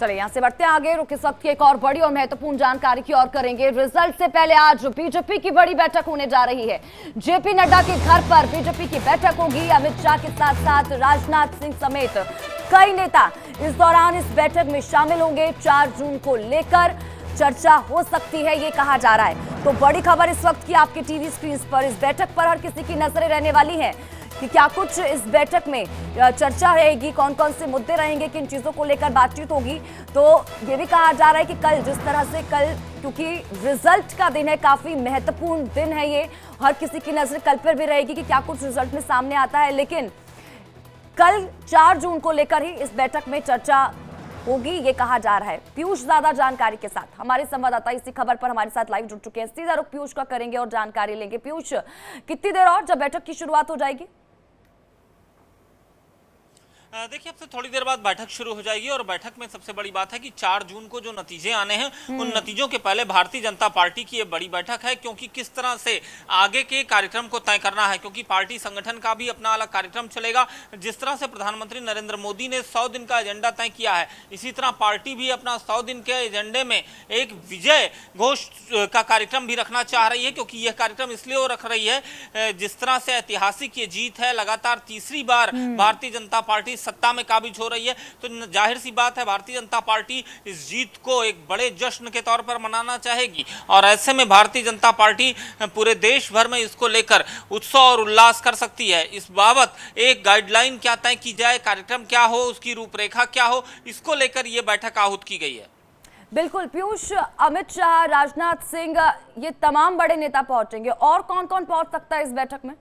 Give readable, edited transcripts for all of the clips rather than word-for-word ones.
चलिए यहां से बढ़ते हैं आगे। रुक इस वक्त की एक और बड़ी और महत्वपूर्ण जानकारी की ओर करेंगे। रिजल्ट से पहले आज बीजेपी की बड़ी बैठक होने जा रही है। जेपी नड्डा के घर पर बीजेपी की बैठक होगी। अमित शाह के साथ साथ राजनाथ सिंह समेत कई नेता इस दौरान इस बैठक में शामिल होंगे। 4 जून को लेकर चर्चा हो सकती है, ये कहा जा रहा है। तो बड़ी खबर इस वक्त की आपके टीवी स्क्रीन पर। इस बैठक पर हर किसी की नजरें रहने वाली हैं कि क्या कुछ इस बैठक में चर्चा रहेगी, कौन कौन से मुद्दे रहेंगे, किन चीजों को लेकर बातचीत होगी। तो ये भी कहा जा रहा है कि कल जिस तरह से कल, क्योंकि रिजल्ट का दिन है, काफी महत्वपूर्ण दिन है ये, हर किसी की नजर कल पर भी रहेगी कि क्या कुछ रिजल्ट में सामने आता है। लेकिन कल 4 जून को लेकर ही इस बैठक में चर्चा होगी, ये कहा जा रहा है। पीयूष ज्यादा जानकारी के साथ हमारे संवाददाता इसी खबर पर हमारे साथ लाइव जुड़ चुके हैं। सीधा रुख पीयूष का करेंगे और जानकारी लेंगे। पीयूष, कितनी देर और जब बैठक की शुरुआत हो जाएगी? देखिए, अब से थोड़ी देर बाद बैठक शुरू हो जाएगी और बैठक में सबसे बड़ी बात है कि 4 जून को जो नतीजे आने हैं उन नतीजों के पहले भारतीय जनता पार्टी की ये बड़ी बैठक है, क्योंकि किस तरह से आगे के कार्यक्रम को तय करना है। क्योंकि पार्टी संगठन का भी अपना अलग कार्यक्रम चलेगा। जिस तरह से प्रधानमंत्री नरेंद्र मोदी ने 100 दिन का एजेंडा तय किया है, इसी तरह पार्टी भी अपना 100 दिन के एजेंडे में एक विजय घोष का कार्यक्रम भी रखना चाह रही है। क्योंकि यह कार्यक्रम इसलिए रख रही है, जिस तरह से ऐतिहासिक ये जीत है, लगातार तीसरी बार भारतीय जनता पार्टी सत्ता में काबिज हो रही है, तो जाहिर सी बात है भारतीय जनता पार्टी इस जीत को एक बड़े जश्न के तौर पर मनाना चाहेगी। और ऐसे में भारतीय जनता पार्टी पूरे देश भर में इसको लेकर उत्सव और उल्लास कर सकती है। इस बाबत एक गाइडलाइन क्या तय की जाए, कार्यक्रम क्या हो, उसकी रूपरेखा क्या हो, इसको लेकर यह बैठक आहूत की गई है। बिल्कुल पीयूष, अमित शाह, राजनाथ सिंह, ये तमाम बड़े नेता पहुंचेंगे। और कौन कौन पहुंच सकता है इस बैठक में?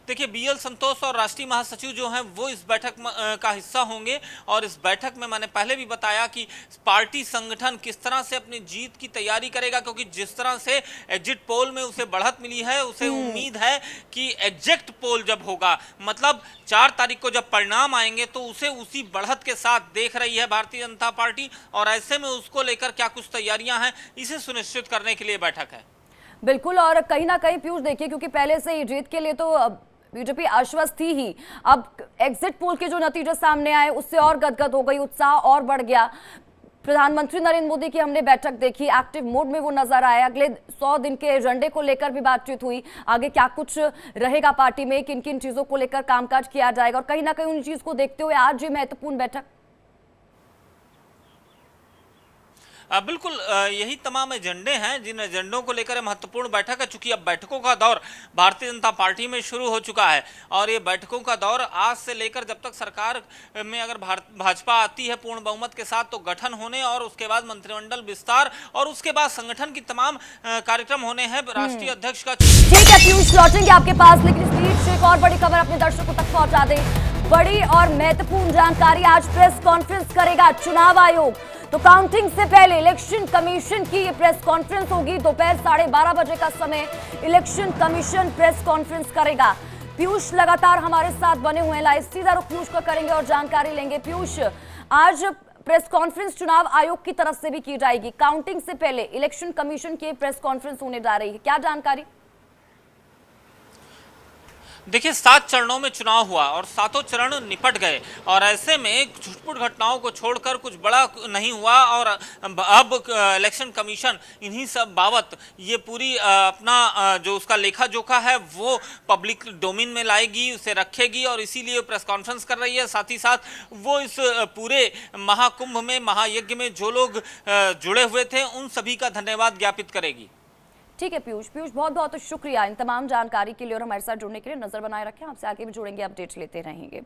देखिए, बीएल संतोष और राष्ट्रीय महासचिव जो हैं वो इस बैठक का हिस्सा होंगे। और इस बैठक में मैंने पहले भी बताया कि पार्टी संगठन किस तरह से अपनी जीत की तैयारी करेगा, क्योंकि जिस तरह से एग्जिट पोल में उसे बढ़त मिली है, उसे उम्मीद है कि एग्जिट पोल जब होगा, मतलब 4 तारीख को जब परिणाम आएंगे, तो उसे उसी बढ़त के साथ देख रही है भारतीय जनता पार्टी। और ऐसे में उसको लेकर क्या कुछ तैयारियां हैं, इसे सुनिश्चित करने के लिए बैठक है। बिल्कुल, और कहीं ना कहीं पीयूष देखिए, क्योंकि पहले से ही जीत के लिए तो बीजेपी आश्वस्त थी ही। अब एग्जिट पोल के जो नतीजे सामने आए उससे और गदगद हो गई, उत्साह और बढ़ गया। प्रधानमंत्री नरेंद्र मोदी की हमने बैठक देखी, एक्टिव मोड में वो नजर आए। अगले 100 दिन के एजेंडे को लेकर भी बातचीत हुई, आगे क्या कुछ रहेगा पार्टी में, किन किन चीजों को लेकर कामकाज किया जाएगा। और कहीं ना कहीं उन चीज को देखते हुए आज ये महत्वपूर्ण बैठक। बिल्कुल, यही तमाम एजेंडे हैं जिन एजेंडों को लेकर महत्वपूर्ण बैठक है। चूंकि अब बैठकों का दौर भारतीय जनता पार्टी में शुरू हो चुका है और ये बैठकों का दौर आज से लेकर जब तक सरकार में अगर भाजपा आती है पूर्ण बहुमत के साथ, तो गठन होने और उसके बाद मंत्रिमंडल विस्तार और उसके बाद संगठन की तमाम कार्यक्रम होने हैं। राष्ट्रीय अध्यक्ष का ठीक है पीयूष, लौटेंगे आपके पास, लेकिन इस बीच एक और बड़ी खबर अपने दर्शकों तक पहुंचा दें। बड़ी और महत्वपूर्ण जानकारी, आज प्रेस कॉन्फ्रेंस करेगा चुनाव आयोग। तो काउंटिंग से पहले इलेक्शन कमीशन की ये प्रेस कॉन्फ्रेंस होगी। दोपहर 12:30 बजे का समय इलेक्शन कमीशन प्रेस कॉन्फ्रेंस करेगा। पीयूष लगातार हमारे साथ बने हुए हैं, लाइव सीधा रुख पीयूष का करेंगे और जानकारी लेंगे। पीयूष, आज प्रेस कॉन्फ्रेंस चुनाव आयोग की तरफ से भी की जाएगी। काउंटिंग से पहले इलेक्शन कमीशन की प्रेस कॉन्फ्रेंस होने जा रही है, क्या जानकारी? देखिए, 7 चरणों में चुनाव हुआ और 7 चरण निपट गए। और ऐसे में छुटपुट घटनाओं को छोड़कर कुछ बड़ा नहीं हुआ। और अब इलेक्शन कमीशन इन्हीं सब बाबत ये पूरी अपना जो उसका लेखा जोखा है वो पब्लिक डोमेन में लाएगी, उसे रखेगी और इसीलिए प्रेस कॉन्फ्रेंस कर रही है। साथ ही साथ वो इस पूरे महाकुंभ में, महायज्ञ में जो लोग जुड़े हुए थे उन सभी का धन्यवाद ज्ञापित करेगी। ठीक है पीयूष, बहुत बहुत शुक्रिया इन तमाम जानकारी के लिए और हमारे साथ जुड़ने के लिए। नजर बनाए रखें, आपसे आगे भी जुड़ेंगे, अपडेट्स लेते रहेंगे।